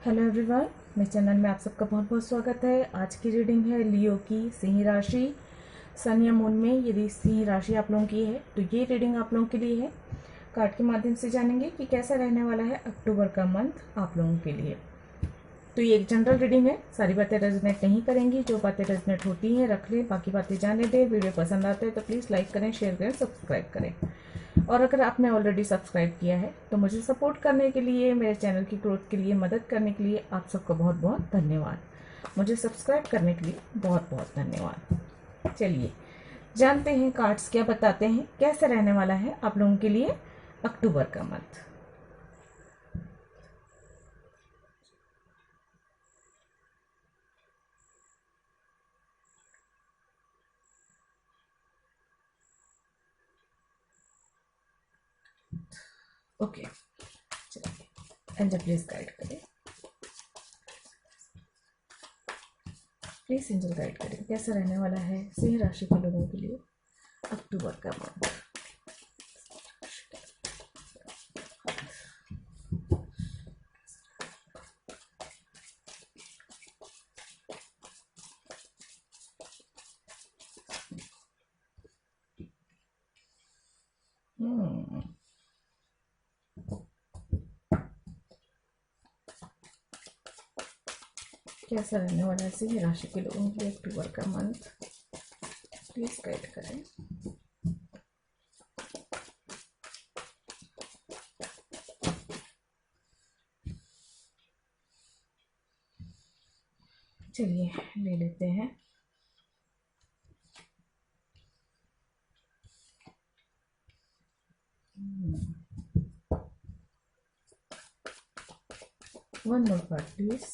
Hello everyone, मेरे channel में आप सबका बहुत बहुत स्वागत है। आज की रीडिंग है लियो की सिंह राशि। सन या मून में यदि सिंह राशि आप लोगों की है तो ये रीडिंग आप लोगों के लिए है। कार्ड के माध्यम से जानेंगे कि कैसा रहने वाला है अक्टूबर का मंथ आप लोगों के लिए। तो ये एक जनरल रीडिंग है, सारी बातें रेजोनेट नहीं करेंगी। जो बातें रेजोनेट होती हैं रख लें, बाकी बातें जाने दें। वीडियो पसंद आता है तो प्लीज़ लाइक करें, शेयर करें, सब्सक्राइब करें। और अगर आपने ऑलरेडी सब्सक्राइब किया है तो मुझे सपोर्ट करने के लिए, मेरे चैनल की ग्रोथ के लिए, मदद करने के लिए आप सबका बहुत बहुत धन्यवाद। मुझे सब्सक्राइब करने के लिए बहुत बहुत धन्यवाद। चलिए जानते हैं कार्ड्स क्या बताते हैं, कैसे रहने वाला है आप लोगों के लिए अक्टूबर का मंथ। ओके, चलिए एंजल प्लीज गाइड करें, प्लीज एंजल गाइड करें कैसा रहने वाला है सिंह राशि के लोगों के लिए अक्टूबर का मंथ। कैसा रहने वाला है सिंह राशि के लोगों के लिए अक्टूबर का मंथ, प्लीज गाइड करें। चलिए ले लेते हैं। One more card please.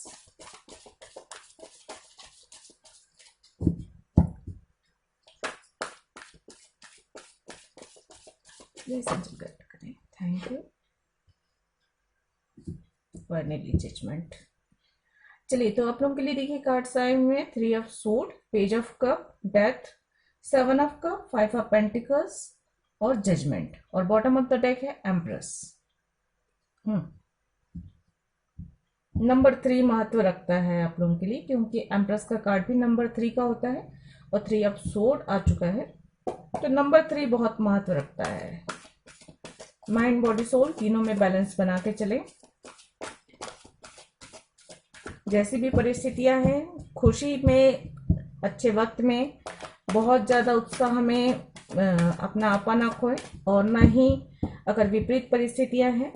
Please angel guide करें, थैंक यू। Finally judgement. चलिए तो आप लोगों के लिए देखिए कार्ड्स आए हुए हैं, 3 of sword, page of cup, death, 7 of cup, 5 of pentacles और जजमेंट। और बॉटम ऑफ द डेक है एम्प्रेस। नंबर 3 महत्व रखता है आप लोगों के लिए, क्योंकि एम्प्रेस का कार्ड भी नंबर 3 का होता है और 3 ऑफ सोर्ड आ चुका है, तो नंबर 3 बहुत महत्व रखता है। माइंड बॉडी सोल तीनों में बैलेंस बना के चले। जैसी भी परिस्थितियां हैं, खुशी में, अच्छे वक्त में बहुत ज़्यादा उत्साह में अपना आपा ना खोए, और ना ही अगर विपरीत परिस्थितियां हैं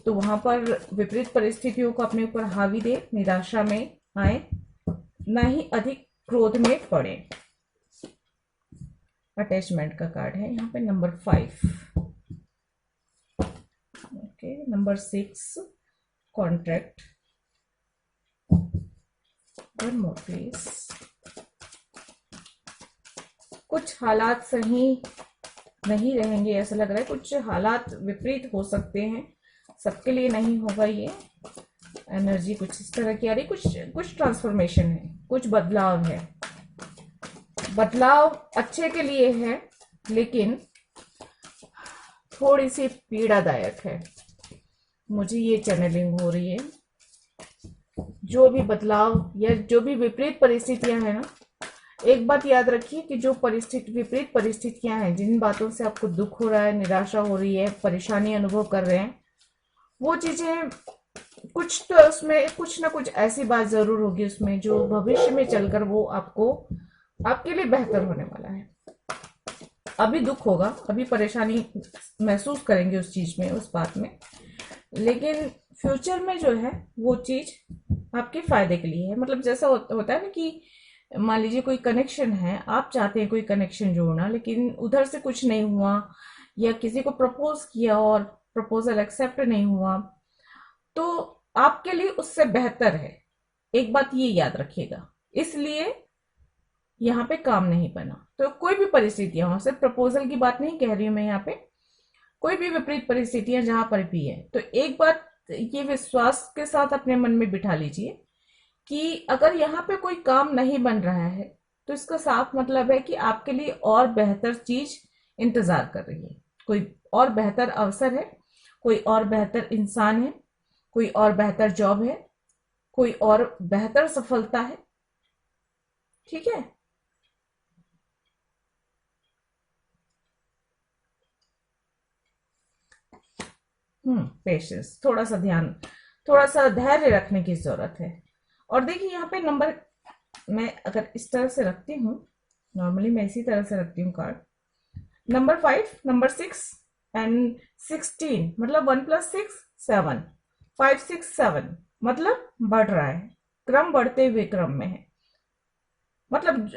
तो वहां पर विपरीत परिस्थितियों को अपने ऊपर हावी दे, निराशा में आए, ना ही अधिक क्रोध में पड़े। अटैचमेंट का कार्ड है यहाँ पे number 5। Okay, number 6 contract. One more please. कुछ हालात सही नहीं रहेंगे ऐसा लग रहा है, कुछ हालात विपरीत हो सकते हैं, सबके लिए नहीं होगा ये। एनर्जी कुछ इस तरह की आ रही, कुछ ट्रांसफॉर्मेशन है, कुछ बदलाव है। बदलाव अच्छे के लिए है लेकिन थोड़ी सी पीड़ादायक है, मुझे ये चैनलिंग हो रही है। जो भी बदलाव या जो भी विपरीत परिस्थितियां हैं ना, एक बात याद रखिए कि जो विपरीत परिस्थितियां हैं, जिन बातों से आपको दुख हो रहा है, निराशा हो रही है, परेशानी अनुभव कर रहे हैं, वो चीजें कुछ तो उसमें कुछ ना कुछ ऐसी बात जरूर होगी उसमें जो भविष्य में चलकर वो आपके लिए बेहतर होने वाला है। अभी दुख होगा, अभी परेशानी महसूस करेंगे उस चीज में, उस बात में, लेकिन फ्यूचर में जो है वो चीज आपके फायदे के लिए है। मतलब जैसा होता है ना कि मान लीजिए कोई कनेक्शन है, आप चाहते हैं कोई कनेक्शन जोड़ना, लेकिन उधर से कुछ नहीं हुआ, या किसी को प्रपोज किया और प्रपोजल एक्सेप्ट नहीं हुआ, तो आपके लिए उससे बेहतर है। एक बात ये याद रखिएगा, इसलिए यहाँ पे काम नहीं बना। तो कोई भी परिस्थितियां हो, सिर्फ प्रपोजल की बात नहीं कह रही हूं मैं यहाँ पे, कोई भी विपरीत परिस्थितियां जहां पर भी है, तो एक बात ये विश्वास के साथ अपने मन में बिठा लीजिए कि अगर यहाँ पे कोई काम नहीं बन रहा है तो इसका साफ मतलब है कि आपके लिए और बेहतर चीज इंतजार कर रही है, कोई और बेहतर अवसर है, कोई और बेहतर इंसान है, कोई और बेहतर जॉब है, कोई और बेहतर सफलता है। ठीक है। पेशेंस, थोड़ा सा ध्यान, थोड़ा सा धैर्य रखने की जरूरत है। और देखिए यहाँ पे नंबर, मैं अगर इस तरह से रखती हूँ, नॉर्मली मैं इसी तरह से रखती हूँ कार्ड, नंबर 5, नंबर 6 एंड 16, मतलब 1 + 6 7, 5 6 7, मतलब बढ़ रहा है, क्रम बढ़ते हुए क्रम में है। मतलब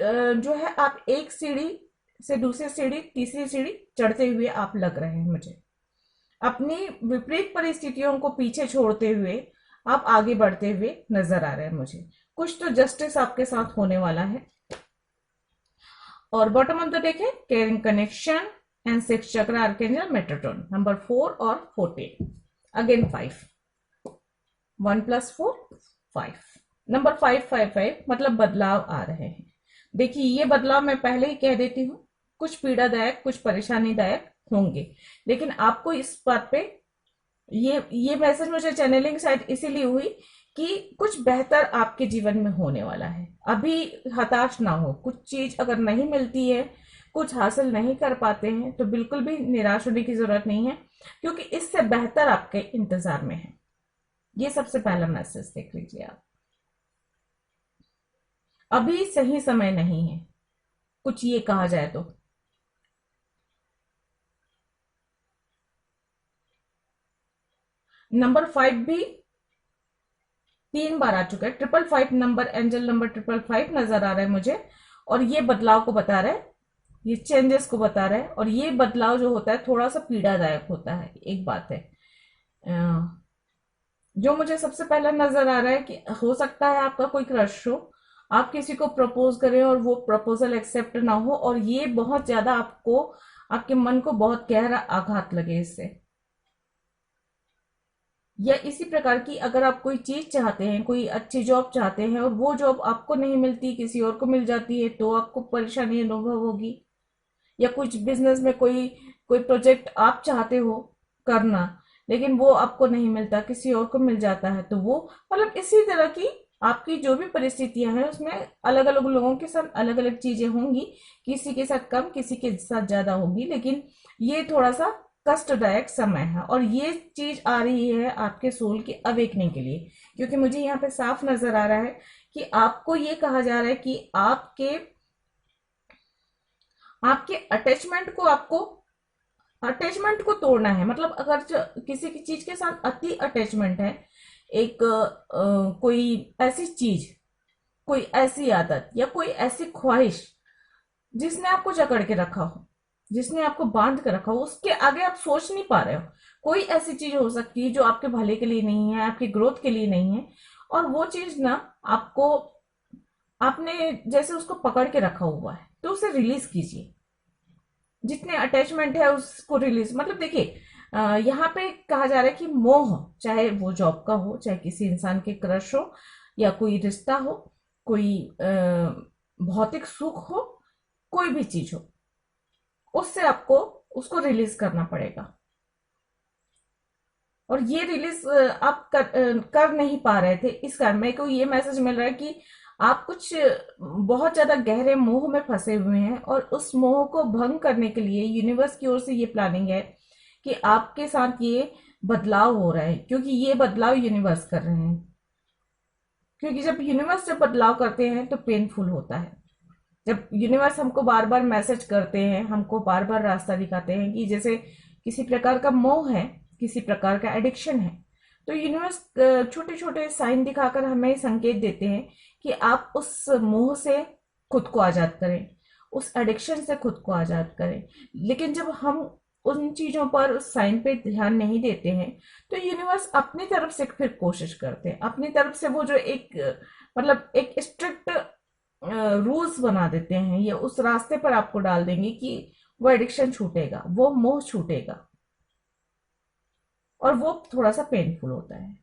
जो है आप एक सीढ़ी से दूसरी सीढ़ी, तीसरी सीढ़ी चढ़ते हुए आप लग रहे हैं मुझे। अपनी विपरीत परिस्थितियों को पीछे छोड़ते हुए आप आगे बढ़ते हुए नजर आ रहे हैं मुझे। कुछ तो जस्टिस आपके साथ होने वाला है। और बॉटम ऑफ द डेक है केयरिंग कनेक्शन एंड 6 चक्र आर्केंजल मेट्रोटोन, नंबर 4 और 14, अगेन 5, 1 + 4 5, नंबर 555, मतलब बदलाव आ रहे हैं। देखिए ये बदलाव मैं पहले ही कह देती हूँ, कुछ पीड़ादायक, कुछ परेशानीदायक होंगे, लेकिन आपको इस बात पे, ये मैसेज मुझे चैनलिंग शायद इसीलिए हुई कि कुछ बेहतर आपके जीवन में होने वाला है। अभी हताश ना हो, कुछ चीज अगर नहीं मिलती है, कुछ हासिल नहीं कर पाते हैं, तो बिल्कुल भी निराश होने की जरूरत नहीं है, क्योंकि इससे बेहतर आपके इंतजार में है। ये सबसे पहला मैसेज देख लीजिए आप। अभी सही समय नहीं है, कुछ ये कहा जाए तो। नंबर 5 भी 3 बार आ चुका है, 555 नंबर, एंजल नंबर 555 नजर आ रहा है मुझे, और ये बदलाव को बता रहा है, ये चेंजेस को बता रहा है। और ये बदलाव जो होता है थोड़ा सा पीड़ादायक होता है, एक बात है। जो मुझे सबसे पहला नजर आ रहा है कि हो सकता है आपका कोई क्रश हो, आप किसी को प्रपोज करें और वो प्रपोजल एक्सेप्ट ना हो, और ये बहुत ज्यादा आपको, आपके मन को बहुत गहरा आघात लगे इससे। या इसी प्रकार की अगर आप कोई चीज चाहते हैं, कोई अच्छी जॉब चाहते हैं, और वो जॉब आपको नहीं मिलती, किसी और को मिल जाती है, तो आपको परेशानी अनुभव होगी। या कुछ बिजनेस में कोई कोई प्रोजेक्ट आप चाहते हो करना, लेकिन वो आपको नहीं मिलता, किसी और को मिल जाता है, तो वो, मतलब इसी तरह की आपकी जो भी परिस्थितियां हैं उसमें अलग अलग लोगों के साथ अलग अलग चीजें होंगी, किसी के साथ कम, किसी के साथ ज्यादा होगी, लेकिन ये थोड़ा सा कष्टदायक समय है। और ये चीज आ रही है आपके सोल के अवेकनिंग के लिए, क्योंकि मुझे यहाँ पे साफ नजर आ रहा है कि आपको ये कहा जा रहा है कि आपके आपके अटैचमेंट को तोड़ना है। मतलब अगर किसी की चीज के साथ अति अटैचमेंट है, एक कोई ऐसी चीज, कोई ऐसी आदत या कोई ऐसी ख्वाहिश जिसने आपको जकड़ के रखा हो, जिसने आपको बांध के रखा हो, उसके आगे आप सोच नहीं पा रहे हो। कोई ऐसी चीज हो सकती है जो आपके भले के लिए नहीं है, आपकी ग्रोथ के लिए नहीं है, और वो चीज ना आपको, आपने जैसे उसको पकड़ के रखा हुआ है, तो उसे रिलीज कीजिए। जितने अटैचमेंट है उसको रिलीज, मतलब देखिए यहाँ पे कहा जा रहा है कि मोह, चाहे वो जॉब का हो, चाहे किसी इंसान के क्रश हो, या कोई रिश्ता हो, कोई भौतिक सुख हो, कोई भी चीज हो, उससे आपको उसको रिलीज करना पड़ेगा। और ये रिलीज आप कर नहीं पा रहे थे, इस कारण मेरे को ये मैसेज मिल रहा है कि आप कुछ बहुत ज्यादा गहरे मोह में फंसे हुए हैं, और उस मोह को भंग करने के लिए यूनिवर्स की ओर से ये प्लानिंग है कि आपके साथ ये बदलाव हो रहा है, क्योंकि ये बदलाव यूनिवर्स कर रहे हैं। क्योंकि जब बदलाव करते हैं तो पेनफुल होता है। जब यूनिवर्स हमको बार बार मैसेज करते हैं, हमको बार बार रास्ता दिखाते हैं, कि जैसे किसी प्रकार का मोह है, किसी प्रकार का एडिक्शन है, तो यूनिवर्स छोटे छोटे साइन दिखाकर हमें संकेत देते हैं कि आप उस मोह से खुद को आजाद करें, उस एडिक्शन से खुद को आजाद करें। लेकिन जब हम उन चीजों पर, उस साइन पे ध्यान नहीं देते हैं, तो यूनिवर्स अपनी तरफ से फिर कोशिश करते हैं, अपनी तरफ से वो जो एक मतलब एक स्ट्रिक्ट रूल्स बना देते हैं, ये उस रास्ते पर आपको डाल देंगे कि वो एडिक्शन छूटेगा, वो मोह छूटेगा, और वो थोड़ा सा पेनफुल होता है।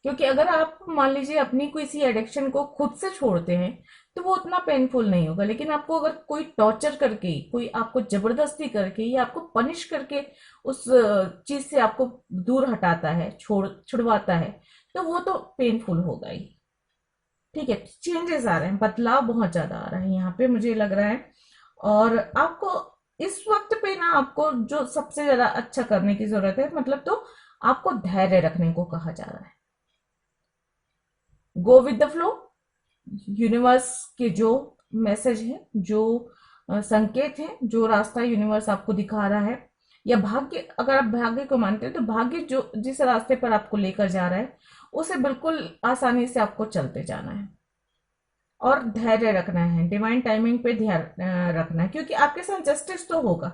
क्योंकि अगर आप मान लीजिए अपनी किसी एडिक्शन को खुद से छोड़ते हैं तो वो उतना पेनफुल नहीं होगा, लेकिन आपको अगर कोई टॉर्चर करके, कोई आपको जबरदस्ती करके या आपको पनिश करके उस चीज से आपको दूर हटाता है, छुड़वाता है, तो वो तो पेनफुल होगा ही। ठीक है, चेंजेस आ रहे हैं, बदलाव बहुत ज्यादा आ रहा है यहाँ पे मुझे लग रहा है। और आपको इस वक्त पे ना, आपको जो सबसे ज्यादा अच्छा करने की जरूरत है, मतलब तो आपको धैर्य रखने को कहा जा रहा है। Go with the flow. Universe के जो मैसेज है, जो संकेत है, जो रास्ता यूनिवर्स आपको दिखा रहा है, या भाग्य, अगर आप भाग्य को मानते हैं तो भाग्य जो जिस रास्ते पर आपको लेकर जा रहा है उसे बिल्कुल आसानी से आपको चलते जाना है और धैर्य रखना है, डिवाइन टाइमिंग पे ध्यान रखना है, क्योंकि आपके साथ जस्टिस तो होगा।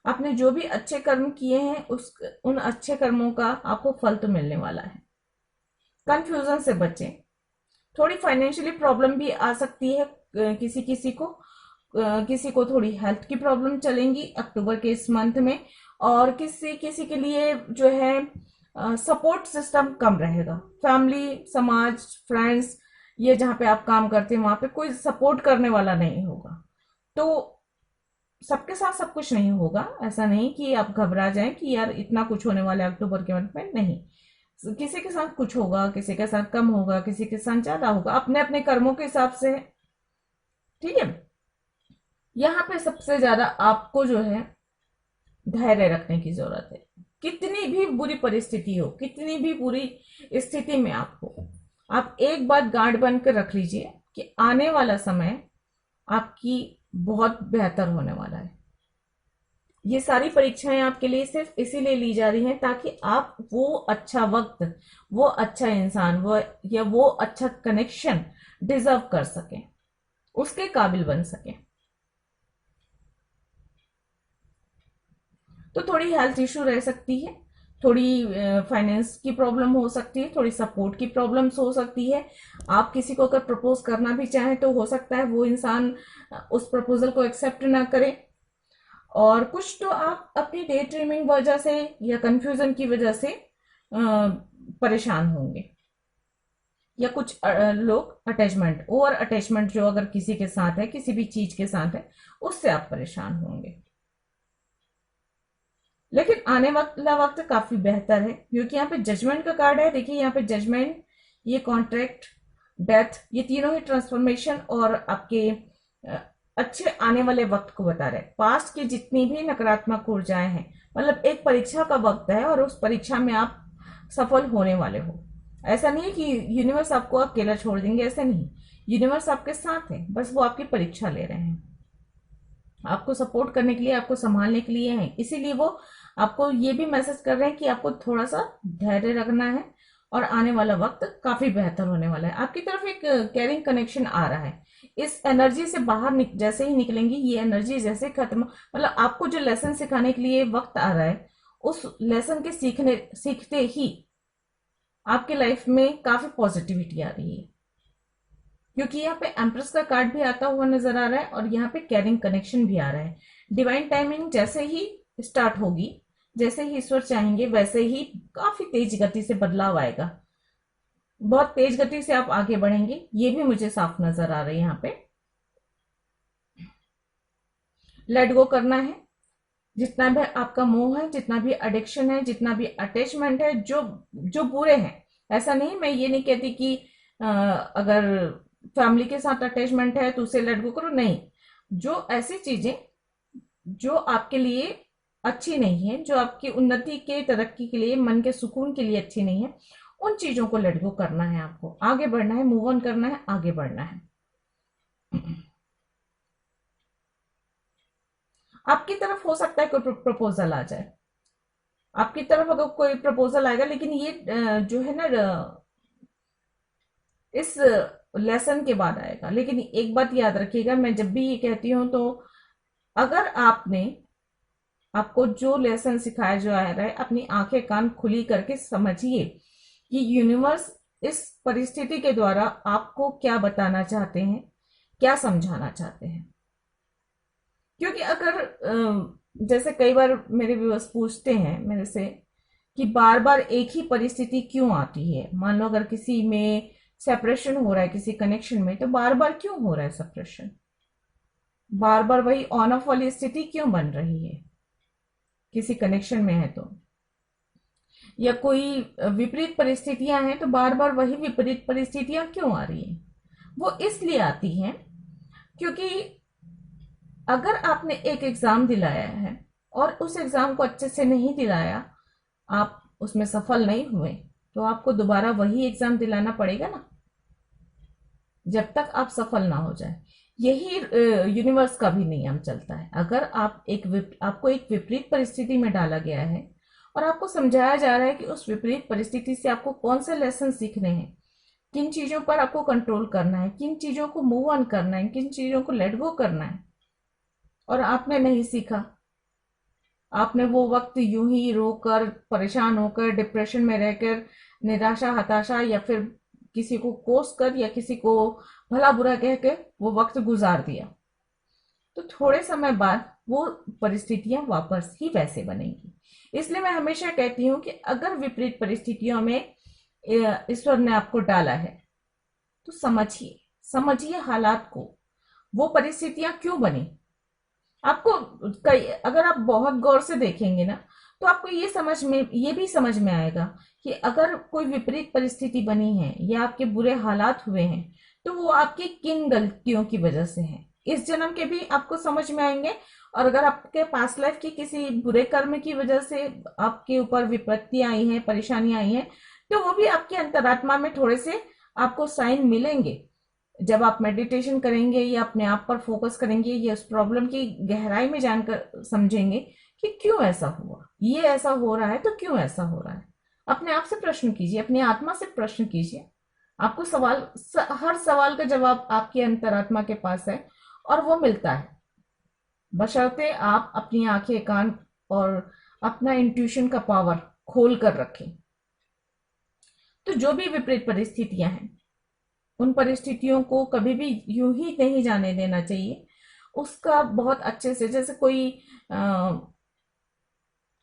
आपने जो भी अच्छे कर्म किए हैं उस उन अच्छे कर्मों का आपको फल तो मिलने वाला है। कंफ्यूजन से बचें। थोड़ी फाइनेंशियली प्रॉब्लम भी आ सकती है किसी किसी को, किसी को थोड़ी हेल्थ की प्रॉब्लम चलेंगी अक्टूबर के इस मंथ में, और किसी किसी के लिए जो है सपोर्ट सिस्टम कम रहेगा। फैमिली, समाज, फ्रेंड्स, ये जहाँ पे आप काम करते हैं वहां पे कोई सपोर्ट करने वाला नहीं होगा। तो सबके साथ सब कुछ नहीं होगा, ऐसा नहीं कि आप घबरा जाएं कि यार इतना कुछ होने वाला है अक्टूबर के मंथ में, नहीं। किसी के साथ कुछ होगा, किसी के साथ कम होगा, किसी के साथ ज्यादा होगा, अपने अपने कर्मों के हिसाब से। ठीक है, यहाँ पे सबसे ज्यादा आपको जो है धैर्य रखने की जरूरत है। कितनी भी बुरी परिस्थिति हो, कितनी भी बुरी स्थिति में आप हो, आप एक बात गांठ बन कर रख लीजिए कि आने वाला समय आपकी बहुत बेहतर होने वाला है। ये सारी परीक्षाएं आपके लिए सिर्फ इसीलिए ली जा रही हैं ताकि आप वो अच्छा वक्त, वो अच्छा इंसान, वो या वो अच्छा कनेक्शन डिजर्व कर सकें, उसके काबिल बन सकें। तो थोड़ी हेल्थ इश्यू रह सकती है, थोड़ी फाइनेंस की प्रॉब्लम हो सकती है, थोड़ी सपोर्ट की प्रॉब्लम्स हो सकती है। आप किसी को अगर प्रपोज करना भी चाहें तो हो सकता है वो इंसान उस प्रपोजल को एक्सेप्ट ना करे। और कुछ तो आप अपनी डे ड्रीमिंग वजह से या कंफ्यूजन की वजह से परेशान होंगे, या कुछ लोग अटैचमेंट, ओवर अटैचमेंट जो अगर किसी के साथ है, किसी भी चीज के साथ है, उससे आप परेशान होंगे। लेकिन आने वाला वक्त काफी बेहतर है, क्योंकि यहाँ पे जजमेंट का कार्ड है। देखिए यहाँ पे जजमेंट, ये कॉन्ट्रैक्ट, डेथ, ये तीनों ही ट्रांसफॉर्मेशन और आपके अच्छे आने वाले वक्त को बता रहे हैं। पास्ट की जितनी भी नकारात्मक ऊर्जाएं हैं, मतलब एक परीक्षा का वक्त है और उस परीक्षा में आप सफल होने वाले हो। ऐसा नहीं है कि यूनिवर्स आपको अकेला छोड़ देंगे, ऐसा नहीं। यूनिवर्स आपके साथ है, बस वो आपकी परीक्षा ले रहे हैं, आपको सपोर्ट करने के लिए, आपको संभालने के लिए है। इसीलिए वो आपको ये भी मैसेज कर रहे हैं कि आपको थोड़ा सा धैर्य रखना है और आने वाला वक्त काफी बेहतर होने वाला है। आपकी तरफ एक कैरिंग कनेक्शन आ रहा है। इस एनर्जी से बाहर जैसे ही निकलेंगी, ये एनर्जी जैसे खत्म, मतलब आपको जो लेसन सिखाने के लिए वक्त आ रहा है, उस लेसन के सीखते ही आपके लाइफ में काफी पॉजिटिविटी आ रही है। क्योंकि यहाँ पे एम्प्रेस का कार्ड भी आता हुआ नजर आ रहा है और यहाँ पे कैरिंग कनेक्शन भी आ रहा है। डिवाइन टाइमिंग जैसे ही स्टार्ट होगी, जैसे ही ईश्वर चाहेंगे, वैसे ही काफी तेज गति से बदलाव आएगा। बहुत तेज गति से आप आगे बढ़ेंगे, ये भी मुझे साफ नजर आ रहा है। यहाँ पे लेट गो करना है, जितना भी आपका मोह है, जितना भी एडिक्शन है, जितना भी अटैचमेंट है, जो जो बुरे हैं। ऐसा नहीं, मैं ये नहीं कहती कि अगर फैमिली के साथ अटैचमेंट है तो उसे लेट गो करो, नहीं। जो ऐसी चीजें जो आपके लिए अच्छी नहीं है, जो आपकी उन्नति के, तरक्की के लिए, मन के सुकून के लिए अच्छी नहीं है, उन चीजों को लेट गो करना है। आपको आगे बढ़ना है, मूव ऑन करना है, आगे बढ़ना है। आपकी तरफ हो सकता है कोई प्रपोजल आ जाए, आपकी तरफ अगर कोई प्रपोजल आएगा, लेकिन ये जो है ना इस लेसन के बाद आएगा। लेकिन एक बात याद रखिएगा, मैं जब भी ये कहती हूं तो अगर आपको जो लेसन सिखाया जा रहा है, अपनी आंखें कान खुली करके समझिए कि यूनिवर्स इस परिस्थिति के द्वारा आपको क्या बताना चाहते हैं, क्या समझाना चाहते हैं। क्योंकि अगर जैसे कई बार मेरे व्यूअर्स पूछते हैं मेरे से कि बार बार एक ही परिस्थिति क्यों आती है। मान लो अगर किसी में सेपरेशन हो रहा है, किसी कनेक्शन में, तो बार बार क्यों हो रहा है सेपरेशन, बार बार वही ऑन ऑफ वाली स्थिति क्यों बन रही है किसी कनेक्शन में है तो, या कोई विपरीत परिस्थितियां हैं तो बार बार वही विपरीत परिस्थितियां क्यों आ रही हैं। वो इसलिए आती हैं क्योंकि अगर आपने एक एग्जाम दिलाया है और उस एग्जाम को अच्छे से नहीं दिलाया, आप उसमें सफल नहीं हुए, तो आपको दोबारा वही एग्जाम दिलाना पड़ेगा ना, जब तक आप सफल ना हो जाए। यही यूनिवर्स का भी नियम चलता है। अगर आपको एक विपरीत परिस्थिति में डाला गया है और आपको समझाया जा रहा है कि उस विपरीत परिस्थिति से आपको कौन से लेसन सीखने हैं, किन चीजों पर आपको कंट्रोल करना है, किन चीजों को मूव ऑन करना है, किन चीजों को लेट गो करना है, और आपने नहीं सीखा, आपने वो वक्त यूं ही रोकर, परेशान होकर, डिप्रेशन में रहकर, निराशा, हताशा, या फिर किसी को कोस कर या किसी को भला बुरा कह के वो वक्त गुजार दिया, तो थोड़े समय बाद वो परिस्थितियां वापस ही वैसे बनेंगी। इसलिए मैं हमेशा कहती हूं कि अगर विपरीत परिस्थितियों में ईश्वर ने आपको डाला है तो समझिए, समझिए हालात को, वो परिस्थितियां क्यों बनी। आपको अगर आप बहुत गौर से देखेंगे ना, तो आपको ये भी समझ में आएगा कि अगर कोई विपरीत परिस्थिति बनी है या आपके बुरे हालात हुए हैं, तो वो आपकी किन गलतियों की वजह से है, इस जन्म के भी आपको समझ में आएंगे। और अगर आपके पास्ट लाइफ की किसी बुरे कर्म की वजह से आपके ऊपर विपत्ति आई है, परेशानियां आई हैं, तो वो भी आपकी अंतरात्मा में थोड़े से आपको साइन मिलेंगे। जब आप मेडिटेशन करेंगे या अपने आप पर फोकस करेंगे या उस प्रॉब्लम की गहराई में जानकर समझेंगे कि क्यों ऐसा हुआ, ये ऐसा हो रहा है तो क्यों ऐसा हो रहा है। अपने आप से प्रश्न कीजिए, अपनी आत्मा से प्रश्न कीजिए। आपको हर सवाल का जवाब आपकी अंतरात्मा के पास है और वो मिलता है, बशर्ते आप अपनी आंखें, कान और अपना इंट्यूशन का पावर खोल कर रखें। तो जो भी विपरीत परिस्थितियां हैं, उन परिस्थितियों को कभी भी यूं ही नहीं जाने देना चाहिए। उसका बहुत अच्छे से, जैसे कोई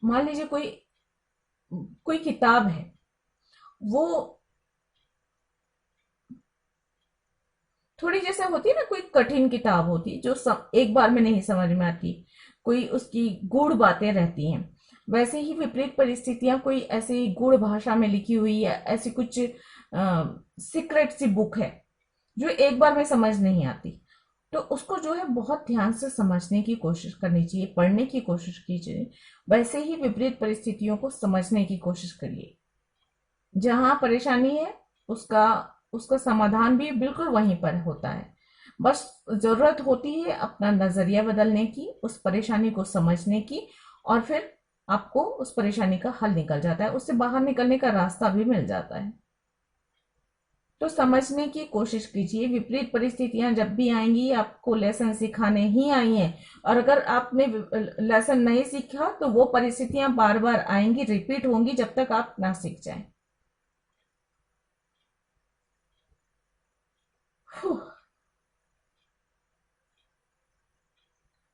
मान लीजिए कोई कोई किताब है, वो थोड़ी जैसे होती है ना, कोई कठिन किताब होती जो एक बार में नहीं समझ में आती, कोई उसकी गूढ़ बातें रहती हैं। वैसे ही विपरीत परिस्थितियां कोई ऐसी गूढ़ भाषा में लिखी हुई है, ऐसी कुछ सीक्रेट सी बुक है जो एक बार में समझ नहीं आती, तो उसको जो है बहुत ध्यान से समझने की कोशिश करनी चाहिए, पढ़ने की कोशिश कीजिए। वैसे ही विपरीत परिस्थितियों को समझने की कोशिश करिए। जहां परेशानी है उसका उसका समाधान भी बिल्कुल वहीं पर होता है। बस जरूरत होती है अपना नजरिया बदलने की, उस परेशानी को समझने की, और फिर आपको उस परेशानी का हल निकल जाता है, उससे बाहर निकलने का रास्ता भी मिल जाता है। तो समझने की कोशिश कीजिए। विपरीत परिस्थितियां जब भी आएंगी आपको लेसन सिखाने ही आई हैं, और अगर आपने लेसन नहीं सीखा तो वो परिस्थितियां बार बार आएंगी, रिपीट होंगी जब तक आप ना सीख जाएं।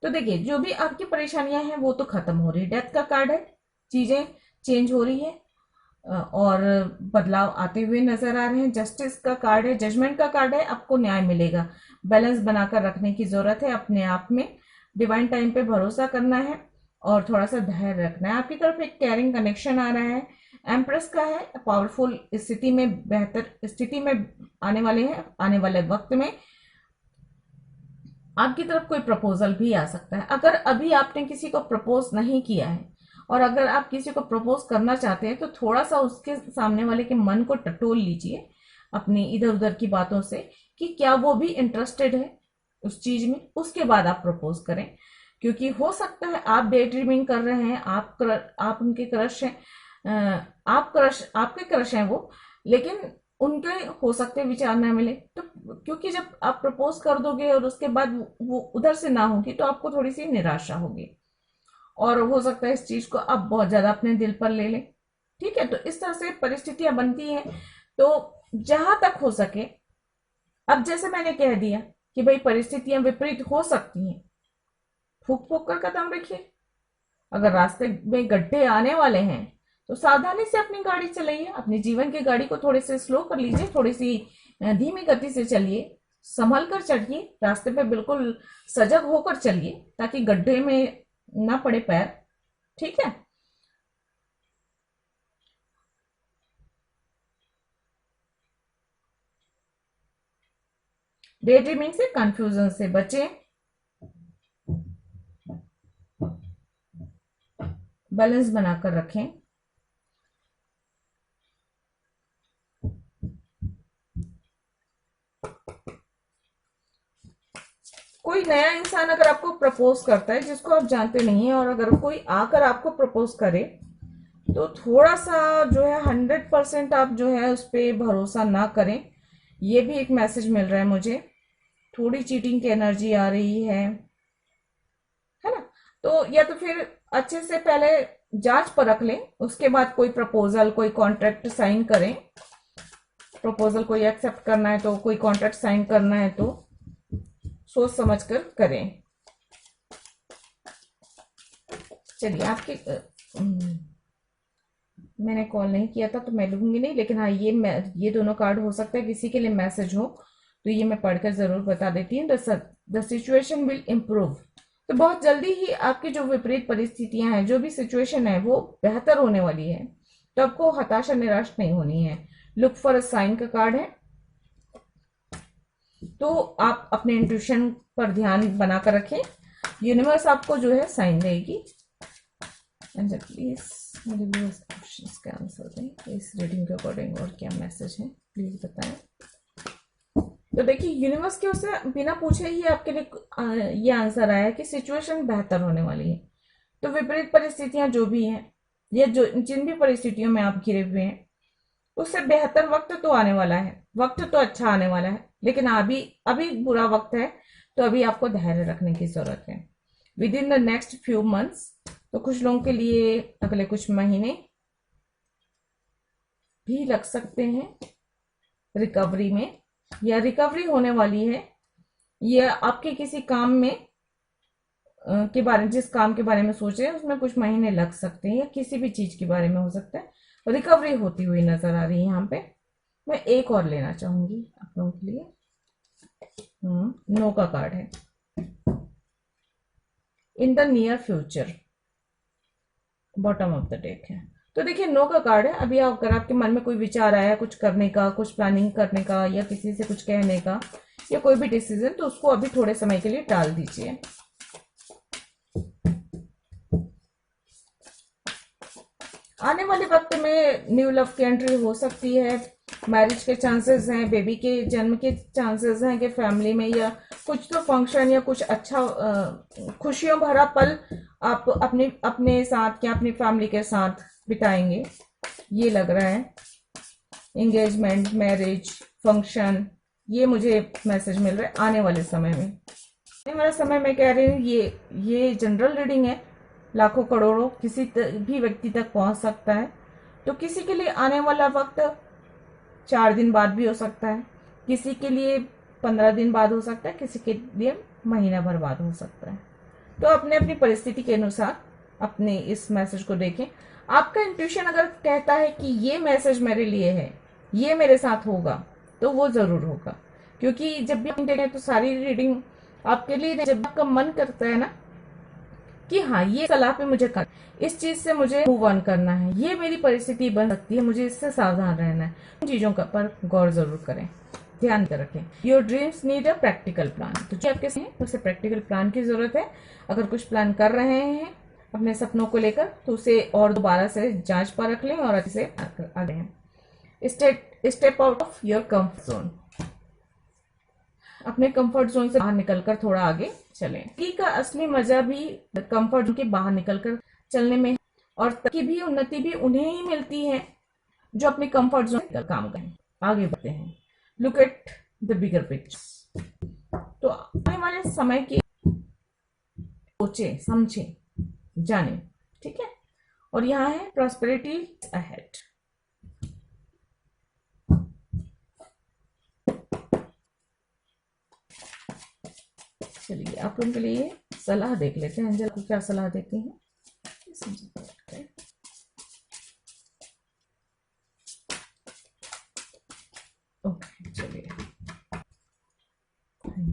तो देखिए, जो भी आपकी परेशानियां हैं वो तो खत्म हो रही है, डेथ का कार्ड है, चीजें चेंज हो रही है और बदलाव आते हुए नजर आ रहे हैं। जस्टिस का कार्ड है, जजमेंट का कार्ड है, आपको न्याय मिलेगा। बैलेंस बनाकर रखने की जरूरत है अपने आप में, डिवाइन टाइम पे भरोसा करना है और थोड़ा सा धैर्य रखना है। आपकी तरफ एक केयरिंग कनेक्शन आ रहा है। एम्प्रेस का है, पावरफुल स्थिति में, बेहतर स्थिति में आने वाले हैं, आने वाले वक्त में आपकी तरफ कोई प्रपोजल भी आ सकता है। अगर अभी आपने किसी को प्रपोज नहीं किया है और अगर आप किसी को प्रपोज करना चाहते हैं, तो थोड़ा सा उसके सामने वाले के मन को टटोल लीजिए अपनी इधर उधर की बातों से कि क्या वो भी इंटरेस्टेड है उस चीज में, उसके बाद आप प्रपोज करें। क्योंकि हो सकता है आप डे ड्रीमिंग कर रहे हैं, आप उनके क्रश हैं, आपके क्रश हैं वो, लेकिन उनके हो सकते विचार ना मिले। तो क्योंकि जब आप प्रपोज कर दोगे और उसके बाद वो उधर से ना होगी, तो आपको थोड़ी सी निराशा होगी और हो सकता है इस चीज को आप बहुत ज्यादा अपने दिल पर ले लें। ठीक है, तो इस तरह से परिस्थितियां बनती हैं। तो जहां तक हो सके, अब जैसे मैंने कह दिया कि भाई परिस्थितियां विपरीत हो सकती हैं, फूक फूक कर कदम रखिए। अगर रास्ते में गड्ढे आने वाले हैं तो सावधानी से अपनी गाड़ी चलाइए, अपने जीवन की गाड़ी को थोड़े से स्लो कर लीजिए, थोड़ी सी धीमी गति से चलिए, संभल कर चढ़िए, रास्ते पे बिल्कुल सजग होकर चलिए ताकि गड्ढे में ना पड़े पैर। ठीक है। डे ड्रीमिंग से, कंफ्यूजन से बचें, बैलेंस बनाकर रखें। कोई नया इंसान अगर आपको प्रपोज करता है जिसको आप जानते नहीं है, और अगर कोई आकर आपको प्रपोज करे तो थोड़ा सा जो है 100% आप जो है उस पर भरोसा ना करें। ये भी एक मैसेज मिल रहा है मुझे। थोड़ी चीटिंग की एनर्जी आ रही है ना। तो या तो फिर अच्छे से पहले जांच परख लें, उसके बाद कोई प्रपोजल, कोई कॉन्ट्रैक्ट साइन करें। प्रपोजल कोई एक्सेप्ट करना है तो, कोई कॉन्ट्रैक्ट साइन करना है तो सोच समझ कर करें। चलिए, आपके मैंने कॉल नहीं किया था तो मैं लूंगी नहीं, लेकिन हाँ ये दोनों कार्ड हो सकता है किसी के लिए मैसेज हो, तो ये मैं पढ़कर जरूर बता देती हूँ। The situation will improve. तो बहुत जल्दी ही आपकी जो विपरीत परिस्थितियां हैं, जो भी सिचुएशन है वो बेहतर होने वाली है, तो आपको हताशा निराश नहीं होनी है। लुक फॉर अ साइन का कार्ड है, तो आप अपने इंट्यूशन पर ध्यान बनाकर रखें, यूनिवर्स आपको जो है साइन देगी। प्लीज मेरे व्यूअर्स क्वेश्चंस का आंसर दें इस रीडिंग के अकॉर्डिंग, और क्या मैसेज है प्लीज बताएं। तो देखिए, यूनिवर्स के उसे बिना पूछे ही आपके लिए ये आंसर आया कि सिचुएशन बेहतर होने वाली है। तो विपरीत परिस्थितियां जो भी हैं, या जो जिन भी परिस्थितियों में आप घिरे हुए हैं, उससे बेहतर वक्त तो आने वाला है, वक्त तो अच्छा आने वाला है, लेकिन अभी अभी बुरा वक्त है, तो अभी आपको धैर्य रखने की जरूरत है। With in the next few months, तो कुछ लोगों के लिए अगले कुछ महीने भी लग सकते हैं रिकवरी में, या रिकवरी होने वाली है, या आपके किसी काम में के बारे में, जिस काम के बारे में सोच रहे हैं उसमें कुछ महीने लग सकते हैं, या किसी भी चीज के बारे में हो सकता है। रिकवरी होती हुई नजर आ रही है यहाँ पे। मैं एक और लेना चाहूंगी आप लोगों के लिए। नो का कार्ड है। In the near future, bottom of the deck है। तो देखिए, नो का कार्ड है। अभी अगर आपके मन में कोई विचार आया कुछ करने का, कुछ प्लानिंग करने का, या किसी से कुछ कहने का, या कोई भी डिसीजन, तो उसको अभी थोड़े समय के लिए टाल दीजिए। आने वाले वक्त में न्यू लव की एंट्री हो सकती है, मैरिज के चांसेस हैं, बेबी के जन्म के चांसेस हैं कि फैमिली में, या कुछ तो फंक्शन या कुछ अच्छा खुशियों भरा पल आप अपने साथ या अपनी फैमिली के साथ बिताएंगे, ये लग रहा है। एंगेजमेंट, मैरिज, फंक्शन, ये मुझे मैसेज मिल रहा है आने वाले समय में। आने वाले समय में कह रही हूँ, ये जनरल रीडिंग है, लाखों करोड़ों किसी भी व्यक्ति तक पहुंच सकता है। तो किसी के लिए आने वाला वक्त 4 दिन बाद भी हो सकता है, किसी के लिए 15 दिन बाद हो सकता है, किसी के लिए महीना भर बाद हो सकता है। तो अपने अपनी परिस्थिति के अनुसार अपने इस मैसेज को देखें। आपका इंट्यूशन अगर कहता है कि ये मैसेज मेरे लिए है, ये मेरे साथ होगा, तो वो जरूर होगा। क्योंकि जब भी हम देखें तो सारी रीडिंग आपके लिए, जब आपका मन करता है ना कि हाँ ये सलाह पे मुझे कर, इस चीज से मुझे मूव ऑन करना है, ये मेरी परिस्थिति बन सकती है, मुझे इससे सावधान रहना है, उन चीजों का पर गौर जरूर करें, ध्यान रखें। Your dreams need a practical plan. तो जो आपके हैं उसे प्रैक्टिकल प्लान की जरूरत है। अगर कुछ प्लान कर रहे हैं अपने सपनों को लेकर, तो उसे और दोबारा से जांच पर रख लें और अच्छे से आगे हैं। Step out of your comfort zone. अपने कंफर्ट जोन से बाहर निकलकर थोड़ा आगे चलें। तरक्की का असली मजा भी कंफर्ट जोन के बाहर निकलकर चलने में, और तरक्की भी, उन्नति भी उन्हें ही मिलती है जो अपने कंफर्ट जोन में काम करें, आगे बढ़ते हैं। Look at the bigger picture. तो आने वाले समय की सोचे, समझे, जाने। ठीक है। और यहाँ है प्रॉस्पेरिटी अहेड। चलिए, आप लोगों के लिए सलाह देख लेते हैं, एंजल को क्या सलाह देती हैं।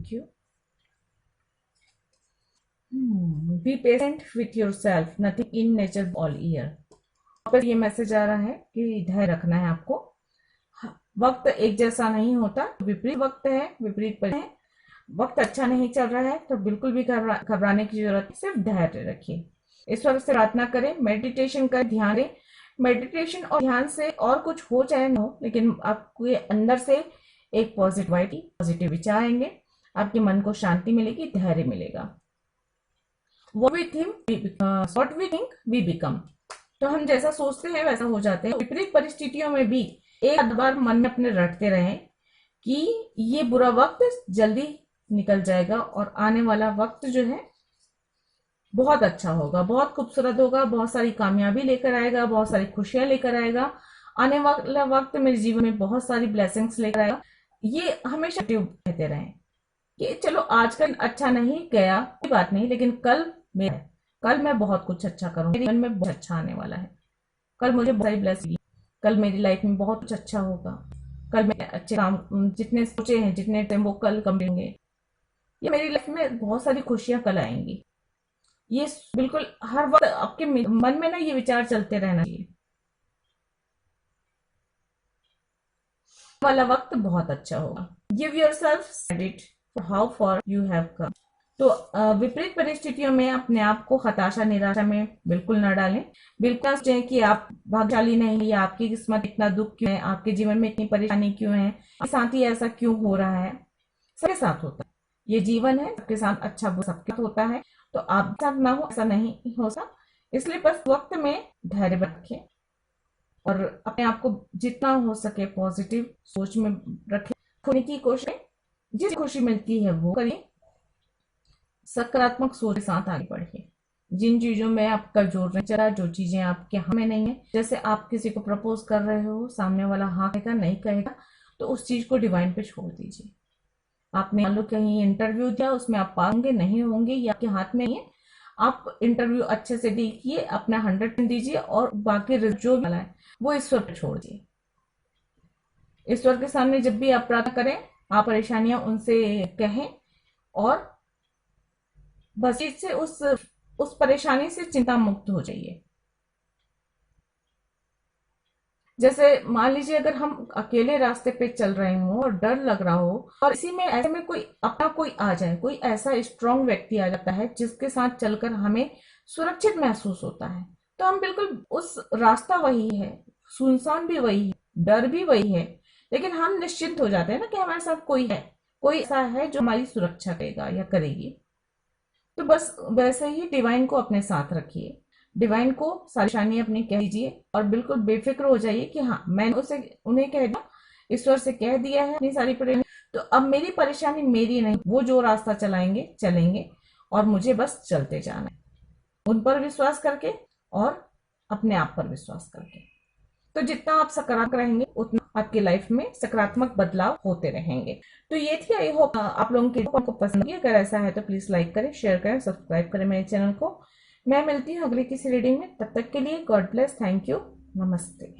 Thank you. Be patient with your self, nothing in nature all year. पर ये मैसेज आ रहा है कि धैर्य रखना है आपको। वक्त एक जैसा नहीं होता, विपरीत वक्त है, विपरीत है, वक्त अच्छा नहीं चल रहा है तो बिल्कुल भी घबराने की जरूरत नहीं, सिर्फ धैर्य रखिए। ईश्वर से प्रार्थना करें, मेडिटेशन करें, ध्यान दें। मेडिटेशन और ध्यान से और कुछ हो चाहे न हो, लेकिन आपके अंदर से एक पॉजिटिविटी, पॉजिटिव विचार आएंगे, आपके मन को शांति मिलेगी, धैर्य मिलेगा। What we think we become। तो हम जैसा सोचते हैं वैसा हो जाते हैं। विपरीत परिस्थितियों में भी एक बार मन में अपने रटते रहें कि ये बुरा वक्त जल्दी निकल जाएगा और आने वाला वक्त जो है बहुत अच्छा होगा, बहुत खूबसूरत होगा, बहुत सारी कामयाबी लेकर आएगा, बहुत सारी खुशियां लेकर आएगा। आने वाला वक्त मेरे जीवन में बहुत सारी ब्लेसिंग्स लेकर आएगा। ये हमेशा कहते रहें कि चलो आज का अच्छा नहीं गया, कोई बात नहीं, लेकिन कल मैं बहुत कुछ अच्छा करूंगी, मेरे जीवन में बहुत अच्छा आने वाला है, कल मुझे बहुत सारी ब्लेसिंग, कल मेरी लाइफ में बहुत कुछ अच्छा होगा, कल मैं अच्छे काम जितने सोचे हैं, जितने टाइम वो कल करेंगे, ये मेरी लाइफ में बहुत सारी खुशियां कल आएंगी। ये बिल्कुल हर वक्त आपके मन में ना ये विचार चलते रहना चाहिए। वाला वक्त बहुत अच्छा होगा। Give yourself credit for how for you have come. तो विपरीत परिस्थितियों में अपने आप को हताशा, निराशा में बिल्कुल न डालें। बिल्कुल सोचें कि आप भाग्यशाली नहीं, या आपकी किस्मत इतना दुख क्यों है, आपके जीवन में इतनी परेशानी क्यों है, आपके साथ ही ऐसा क्यों हो रहा है। सबके साथ होता है, ये जीवन है, सबके साथ अच्छा बुरा सबके साथ होता है। तो आप साथ ना हो ऐसा नहीं हो सकता, इसलिए बस वक्त में धैर्य रखें और अपने आप को जितना हो सके पॉजिटिव सोच में रखें, खोने की कोशिश, जिस खुशी मिलती है वो करिए, सकारात्मक सोच के साथ आगे बढ़िए। जिन चीजों में आपका जोर नहीं चला, जो चीजें आपके हाथ में नहीं है, जैसे आप किसी को प्रपोज कर रहे हो, सामने वाला हाँ कहेगा नहीं कहेगा, तो उस चीज को डिवाइन पे छोड़ दीजिए। आपने मान लो कहीं इंटरव्यू दिया, उसमें आप पास होंगे नहीं होंगे ये आपके हाथ में ही है। आप इंटरव्यू अच्छे से देखिए, अपना 100% दीजिए और बाकी जो भी है वो ईश्वर पे छोड़ दिए। ईश्वर के सामने जब भी आप प्रार्थना करें, आप परेशानियां उनसे कहें और बस इससे उस परेशानी से चिंता मुक्त हो जाइए। जैसे मान लीजिए अगर हम अकेले रास्ते पे चल रहे हो और डर लग रहा हो, और इसी में ऐसे में कोई आ जाए, कोई ऐसा स्ट्रांग व्यक्ति आ जाता है जिसके साथ चलकर हमें सुरक्षित महसूस होता है, तो हम बिल्कुल उस रास्ता वही है, सुनसान भी वही है, डर भी वही है, लेकिन हम निश्चिंत हो जाते हैं ना कि हमारे साथ कोई है, कोई ऐसा है जो हमारी सुरक्षा करेगा या करेगी। तो बस वैसे ही डिवाइन को अपने साथ रखिए, डिवाइन को सारी परेशानी अपनी कह दीजिए और बिल्कुल बेफिक्र हो जाइए कि हाँ मैंने उन्हें कह दिया, ईश्वर से कह दिया है अपनी सारी परेशानी, तो अब मेरी परेशानी मेरी नहीं, वो जो रास्ता चलाएंगे चलेंगे और मुझे बस चलते जाना है, उन पर विश्वास करके और अपने आप पर विश्वास करके। तो जितना आप सकारात्मक रहेंगे उतना आपकी लाइफ में सकारात्मक बदलाव होते रहेंगे। तो ये थी, आई होप आप लोगों को पसंद है। अगर ऐसा है तो प्लीज लाइक करें, शेयर करें, सब्सक्राइब करें मेरे चैनल को। मैं मिलती हूँ अगली किसी रीडिंग में, तब तक के लिए गॉड ब्लेस, थैंक यू, नमस्ते।